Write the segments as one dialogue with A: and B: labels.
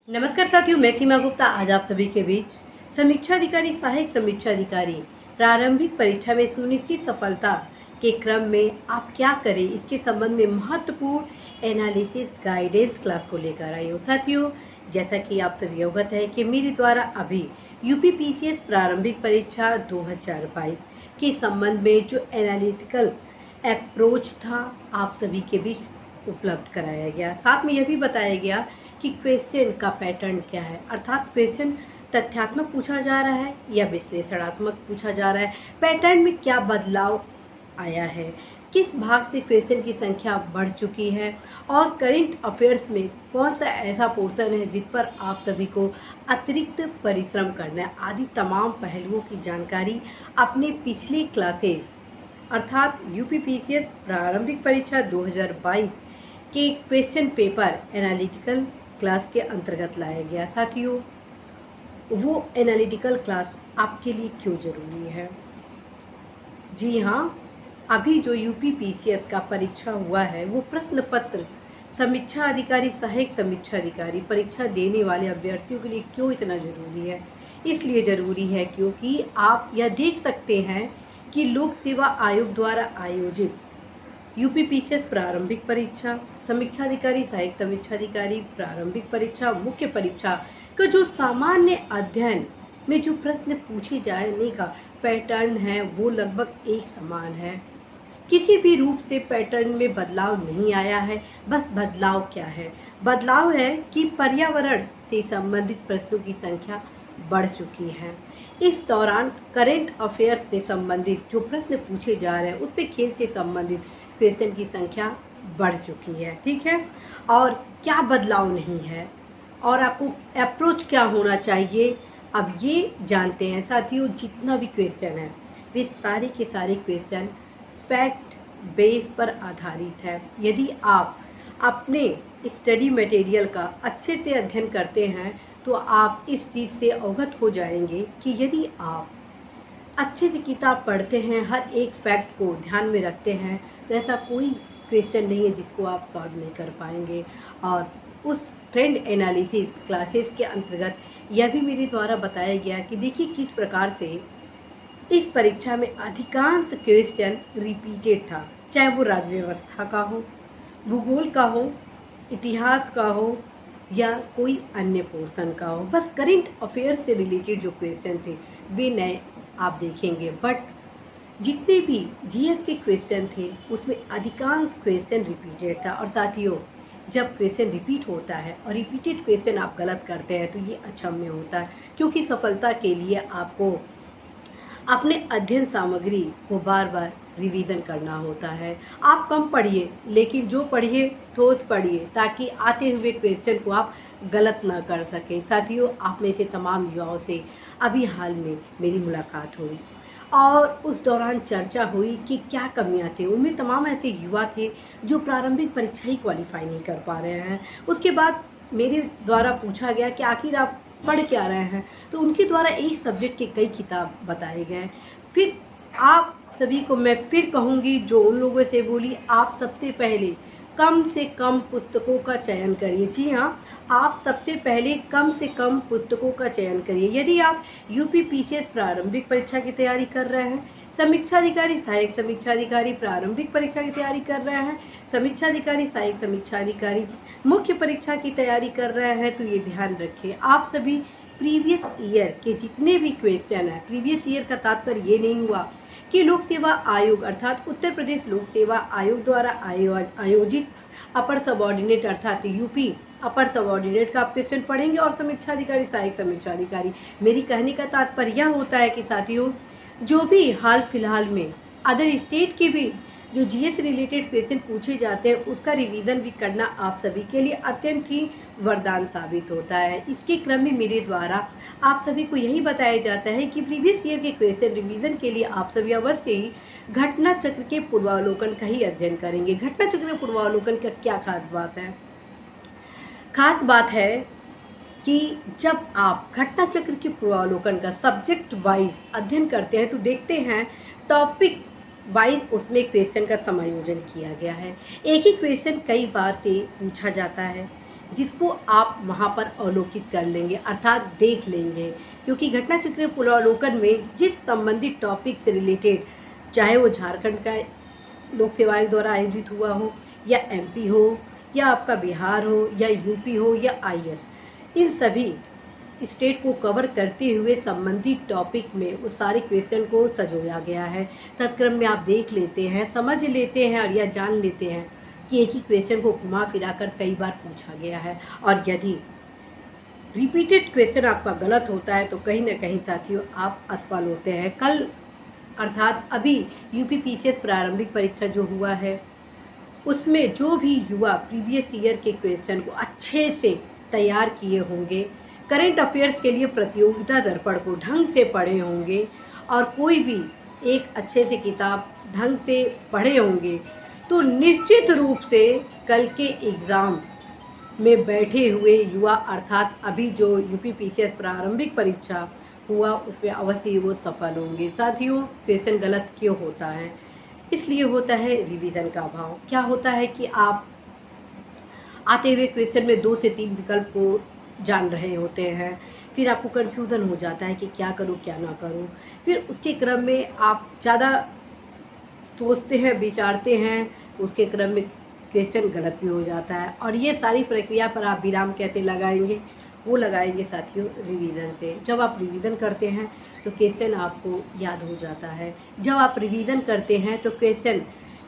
A: नमस्कार साथियों, मैं सीमा गुप्ता आज आप सभी के बीच समीक्षा अधिकारी सहायक समीक्षा अधिकारी प्रारंभिक परीक्षा में सुनिश्चित सफलता के क्रम में आप क्या करें इसके संबंध में महत्वपूर्ण एनालिसिस गाइडेंस क्लास को लेकर आई हूँ। साथियों, जैसा कि आप सभी अवगत है कि मेरे द्वारा अभी यूपीपीसीएस प्रारंभिक परीक्षा 2022 के संबंध में जो एनालिटिकल अप्रोच था आप सभी के बीच उपलब्ध कराया गया। साथ में यह भी बताया गया कि क्वेश्चन का पैटर्न क्या है, अर्थात क्वेश्चन तथ्यात्मक पूछा जा रहा है या विश्लेषणात्मक पूछा जा रहा है, पैटर्न में क्या बदलाव आया है, किस भाग से क्वेश्चन की संख्या बढ़ चुकी है और करंट अफेयर्स में कौन सा ऐसा पोर्शन है जिस पर आप सभी को अतिरिक्त परिश्रम करना है, आदि तमाम पहलुओं की जानकारी अपने पिछली क्लासेस अर्थात यूपीपीसीएस प्रारंभिक परीक्षा 2022 के क्वेश्चन पेपर एनालिटिकल क्लास के अंतर्गत लाया गया। साथियों, वो एनालिटिकल क्लास आपके लिए क्यों ज़रूरी है? जी हाँ, अभी जो यूपीपीसीएस का परीक्षा हुआ है वो प्रश्न पत्र समीक्षा अधिकारी सहायक समीक्षा अधिकारी परीक्षा देने वाले अभ्यर्थियों के लिए क्यों इतना ज़रूरी है? इसलिए ज़रूरी है क्योंकि आप यह देख सकते हैं कि लोक सेवा आयोग द्वारा आयोजित यूपीपीसीएस प्रारंभिक परीक्षा समीक्षा अधिकारी सहायक समीक्षा अधिकारी प्रारंभिक परीक्षा मुख्य परीक्षा का जो सामान्य अध्ययन में जो प्रश्न पूछे जाने का पैटर्न है वो लगभग एक समान है। किसी भी रूप से पैटर्न में बदलाव नहीं आया है। बस बदलाव क्या है? बदलाव है कि पर्यावरण से संबंधित प्रश्नों की संख्या बढ़ चुकी है। इस दौरान करंट अफेयर्स से संबंधित जो प्रश्न पूछे जा रहे हैं उस पे खेल से संबंधित क्वेश्चन की संख्या बढ़ चुकी है। ठीक है, और क्या बदलाव नहीं है और आपको अप्रोच क्या होना चाहिए, अब ये जानते हैं। साथियों, जितना भी क्वेश्चन है वे सारे के सारे क्वेश्चन फैक्ट बेस पर आधारित है। यदि आप अपने स्टडी मटेरियल का अच्छे से अध्ययन करते हैं तो आप इस चीज़ से अवगत हो जाएंगे कि यदि आप अच्छे से किताब पढ़ते हैं, हर एक फैक्ट को ध्यान में रखते हैं, तो ऐसा कोई क्वेश्चन नहीं है जिसको आप सॉल्व नहीं कर पाएंगे। और उस ट्रेंड एनालिसिस क्लासेस के अंतर्गत यह भी मेरे द्वारा बताया गया कि देखिए किस प्रकार से इस परीक्षा में अधिकांश क्वेश्चन रिपीटेड था, चाहे वो राज्य व्यवस्था का हो, भूगोल का हो, इतिहास का हो या कोई अन्य पोर्शन का हो। बस करंट अफेयर्स से रिलेटेड जो क्वेश्चन थे वे नए आप देखेंगे, बट जितने भी जीएस के क्वेश्चन थे उसमें अधिकांश क्वेश्चन रिपीटेड था। और साथियों, जब क्वेश्चन रिपीट होता है और रिपीटेड क्वेश्चन आप गलत करते हैं तो ये अक्षम्य होता है, क्योंकि सफलता के लिए आपको अपने अध्ययन सामग्री को बार बार रिवीजन करना होता है। आप कम पढ़िए लेकिन जो पढ़िए ठोस पढ़िए, ताकि आते हुए क्वेश्चन को आप गलत ना कर सकें। साथियों, आप में से तमाम युवाओं से अभी हाल में मेरी मुलाकात हुई और उस दौरान चर्चा हुई कि क्या कमियां थी। उनमें तमाम ऐसे युवा थे जो प्रारंभिक परीक्षा ही क्वालिफाई नहीं कर पा रहे हैं। उसके बाद मेरे द्वारा पूछा गया कि आखिर आप पढ़ क्या रहे हैं, तो उनके द्वारा एक सब्जेक्ट के कई किताब बताए गए। फिर आप सभी को मैं फिर कहूँगी, जो उन लोगों से बोली, आप सबसे पहले कम से कम पुस्तकों का चयन करिए। जी हाँ, आप सबसे पहले कम से कम पुस्तकों का चयन करिए। यदि आप यूपीपीसीएस प्रारंभिक परीक्षा की तैयारी कर रहे हैं, समीक्षा अधिकारी सहायक समीक्षा अधिकारी प्रारंभिक परीक्षा की तैयारी कर रहे हैं, समीक्षा अधिकारी सहायक समीक्षा अधिकारी मुख्य परीक्षा की तैयारी कर रहे हैं, तो ये ध्यान रखिए आप सभी प्रीवियस ईयर के जितने भी क्वेश्चन हैं, प्रीवियस ईयर का तात्पर्य ये नहीं हुआ कि लोक सेवा आयोग अर्थात उत्तर प्रदेश लोक सेवा आयोग द्वारा आयोजित अपर सबऑर्डिनेट अर्थात यूपी अपर सबऑर्डिनेट का आप क्वेश्चन पढ़ेंगे और समीक्षा अधिकारी सहायक समीक्षा अधिकारी। मेरी कहने का तात्पर्य यह होता है कि साथियों, जो भी हाल फिलहाल में अदर स्टेट के भी जो जीएस रिलेटेड क्वेश्चन पूछे जाते हैं उसका रिवीजन भी करना आप सभी के लिए अत्यंत ही वरदान साबित होता है। इसके क्रम में मेरे द्वारा आप सभी को यही बताया जाता है कि प्रीवियस ईयर के क्वेश्चन रिवीजन के लिए आप सभी अवश्य ही घटना चक्र के पूर्वावलोकन का ही अध्ययन करेंगे। घटना चक्र के पूर्वावलोकन का क्या खास बात है? खास बात है कि जब आप घटना चक्र के पूर्वावलोकन का सब्जेक्ट वाइज अध्ययन करते हैं तो देखते हैं टॉपिक वाइज उसमें क्वेश्चन का समायोजन किया गया है। एक ही क्वेश्चन कई बार से पूछा जाता है, जिसको आप वहाँ पर अवलोकित कर लेंगे अर्थात देख लेंगे, क्योंकि घटना चक्र पुनरावलोकन में जिस संबंधित टॉपिक से रिलेटेड, चाहे वो झारखंड का लोक सेवा आयोग द्वारा आयोजित हुआ हो, या एमपी हो, या आपका बिहार हो, या यूपी हो, या आईएएस, इन सभी स्टेट को कवर करते हुए संबंधित टॉपिक में उस सारे क्वेश्चन को सजोया गया है। तत्क्रम में आप देख लेते हैं, समझ लेते हैं और यह जान लेते हैं कि एक ही क्वेश्चन को घुमा फिरा कर कई बार पूछा गया है, और यदि रिपीटेड क्वेश्चन आपका गलत होता है तो कहीं ना कहीं साथियों आप असफल होते हैं। कल अर्थात अभी यूपीपीसीएस प्रारंभिक परीक्षा जो हुआ है, उसमें जो भी युवा प्रीवियस ईयर के क्वेश्चन को अच्छे से तैयार किए होंगे, करंट अफेयर्स के लिए प्रतियोगिता दर्पण को ढंग से पढ़े होंगे, और कोई भी एक अच्छे से किताब ढंग से पढ़े होंगे, तो निश्चित रूप से कल के एग्ज़ाम में बैठे हुए युवा अर्थात अभी जो यूपीपीसीएस प्रारंभिक परीक्षा हुआ उसमें अवश्य ही वो सफल होंगे। साथियों, क्वेश्चन गलत क्यों होता है? इसलिए होता है रिवीजन का अभाव। क्या होता है कि आप आते हुए क्वेश्चन में 2 से 3 विकल्प को जान रहे होते हैं, फिर आपको कन्फ्यूज़न हो जाता है कि क्या करूं क्या ना करूं, फिर उसके क्रम में आप ज़्यादा सोचते हैं, विचारते हैं, उसके क्रम में क्वेश्चन गलत भी हो जाता है। और ये सारी प्रक्रिया पर आप विराम कैसे लगाएंगे? वो लगाएंगे साथियों रिवीजन से। जब आप रिवीजन करते हैं तो क्वेश्चन आपको याद हो जाता है। जब आप रिवीजन करते हैं तो क्वेश्चन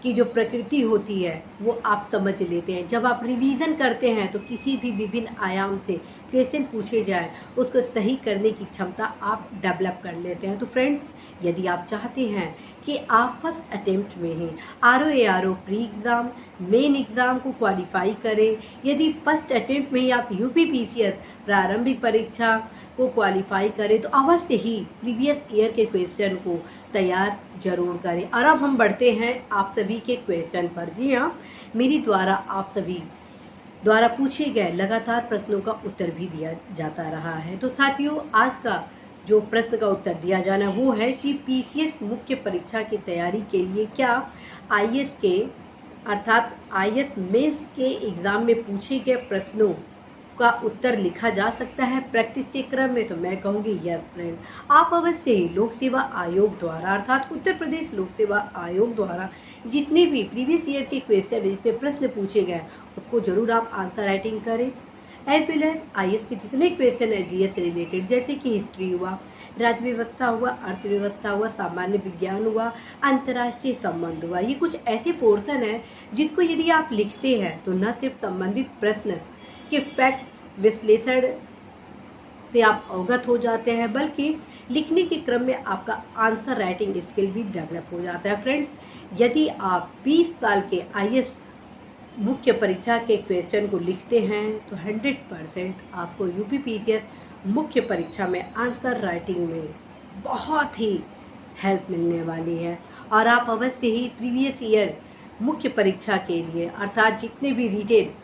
A: की जो प्रकृति होती है वो आप समझ लेते हैं। जब आप रिवीजन करते हैं तो किसी भी विभिन्न आयाम से क्वेश्चन पूछे जाए उसको सही करने की क्षमता आप डेवलप कर लेते हैं। तो फ्रेंड्स, यदि आप चाहते हैं कि आप फर्स्ट अटेम्प्ट में ही RO pre exam main exam को क्वालिफाई करें, यदि फर्स्ट अटेम्प्ट में ही आप यूपीपीसीएस प्रारंभिक परीक्षा को क्वालिफाई करें, तो अवश्य ही प्रीवियस ईयर के क्वेश्चन को तैयार जरूर करें। और अब हम बढ़ते हैं आप सभी के क्वेश्चन पर। जी हाँ, मेरी द्वारा आप सभी द्वारा पूछे गए लगातार प्रश्नों का उत्तर भी दिया जाता रहा है। तो साथियों, आज का जो प्रश्न का उत्तर दिया जाना वो है कि पीसीएस मुख्य परीक्षा की तैयारी के लिए क्या आईएएस के अर्थात आईएएस मेंस के एग्ज़ाम में पूछे गए प्रश्नों का उत्तर लिखा जा सकता है प्रैक्टिस के क्रम में? तो मैं कहूँगी यस फ्रेंड, आप अवश्य ही लोक सेवा आयोग द्वारा अर्थात उत्तर प्रदेश लोक सेवा आयोग द्वारा जितने भी प्रीवियस ईयर के क्वेश्चन जिसमें प्रश्न पूछे गए उसको जरूर आप आंसर राइटिंग करें। एज वेल एज आईएएस के जितने क्वेश्चन है जीएस से रिलेटेड, जैसे कि हिस्ट्री हुआ, राज्य व्यवस्था हुआ, अर्थव्यवस्था हुआ, सामान्य विज्ञान हुआ, अंतर्राष्ट्रीय संबंध हुआ, ये कुछ ऐसे पोर्शन है जिसको यदि आप लिखते हैं तो न सिर्फ संबंधित प्रश्न के फैक्ट विश्लेषण से आप अवगत हो जाते हैं, बल्कि लिखने के क्रम में आपका आंसर राइटिंग स्किल भी डेवलप हो जाता है। फ्रेंड्स, यदि आप 20 साल के आईएएस मुख्य परीक्षा के क्वेश्चन को लिखते हैं तो 100% आपको यूपीपीसीएस मुख्य परीक्षा में आंसर राइटिंग में बहुत ही हेल्प मिलने वाली है। और आप अवश्य ही प्रीवियस ईयर मुख्य परीक्षा के लिए अर्थात जितने भी रिटेन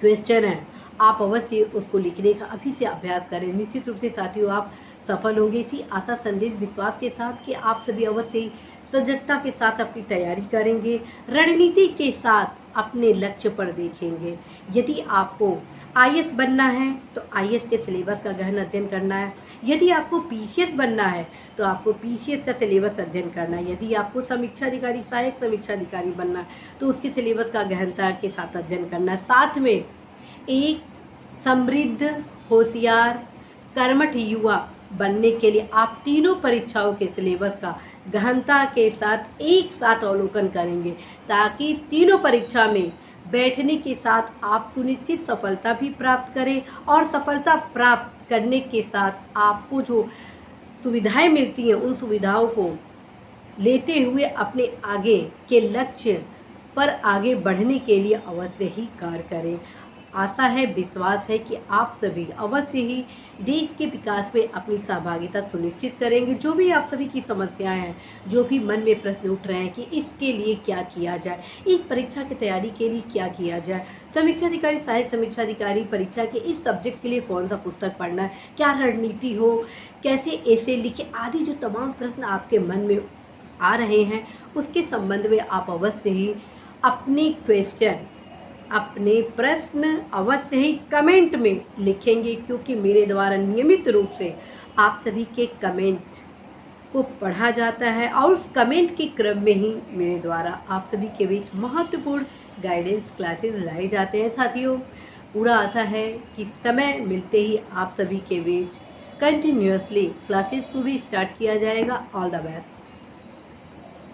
A: क्वेश्चन है आप अवश्य उसको लिखने का अभी से अभ्यास करें। निश्चित रूप से साथियों आप सफल होंगे। इसी आशा संदेश विश्वास के साथ कि आप सभी अवश्य ही सजगता के साथ अपनी तैयारी करेंगे, रणनीति के साथ अपने लक्ष्य पर देखेंगे। यदि आपको आईएएस बनना है तो आईएएस के सिलेबस का गहन अध्ययन करना है। यदि आपको पीसीएस बनना है तो आपको पीसीएस का सिलेबस अध्ययन करना है। यदि आपको समीक्षा अधिकारी सहायक समीक्षा अधिकारी बनना है तो उसके सिलेबस का गहनता के साथ अध्ययन करना है। साथ में एक समृद्ध, होशियार, कर्मठ युवा बनने के लिए आप तीनों परीक्षाओं के सिलेबस का गहनता के साथ एक साथ अवलोकन करेंगे, ताकि तीनों परीक्षा में बैठने के साथ आप सुनिश्चित सफलता भी प्राप्त करें। और सफलता प्राप्त करने के साथ आपको जो सुविधाएं मिलती हैं उन सुविधाओं को लेते हुए अपने आगे के लक्ष्य पर आगे बढ़ने के लिए अवश्य ही कार्य करें। आशा है, विश्वास है कि आप सभी अवश्य ही देश के विकास में अपनी सहभागिता सुनिश्चित करेंगे। जो भी आप सभी की समस्याएं हैं, जो भी मन में प्रश्न उठ रहे हैं कि इसके लिए क्या किया जाए, इस परीक्षा की तैयारी के लिए क्या किया जाए, समीक्षा अधिकारी सहायक समीक्षा अधिकारी परीक्षा के इस सब्जेक्ट के लिए कौन सा पुस्तक पढ़ना है, क्या रणनीति हो, कैसे ऐसे लिखे, आदि जो तमाम प्रश्न आपके मन में आ रहे हैं उसके संबंध में आप अवश्य ही अपने क्वेश्चन अपने प्रश्न अवश्य ही कमेंट में लिखेंगे, क्योंकि मेरे द्वारा नियमित रूप से आप सभी के कमेंट को पढ़ा जाता है और उस कमेंट के क्रम में ही मेरे द्वारा आप सभी के बीच महत्वपूर्ण गाइडेंस क्लासेस लाए जाते हैं। साथियों, पूरा आशा है कि समय मिलते ही आप सभी के बीच कंटिन्यूअसली क्लासेस को भी स्टार्ट किया जाएगा। All the best.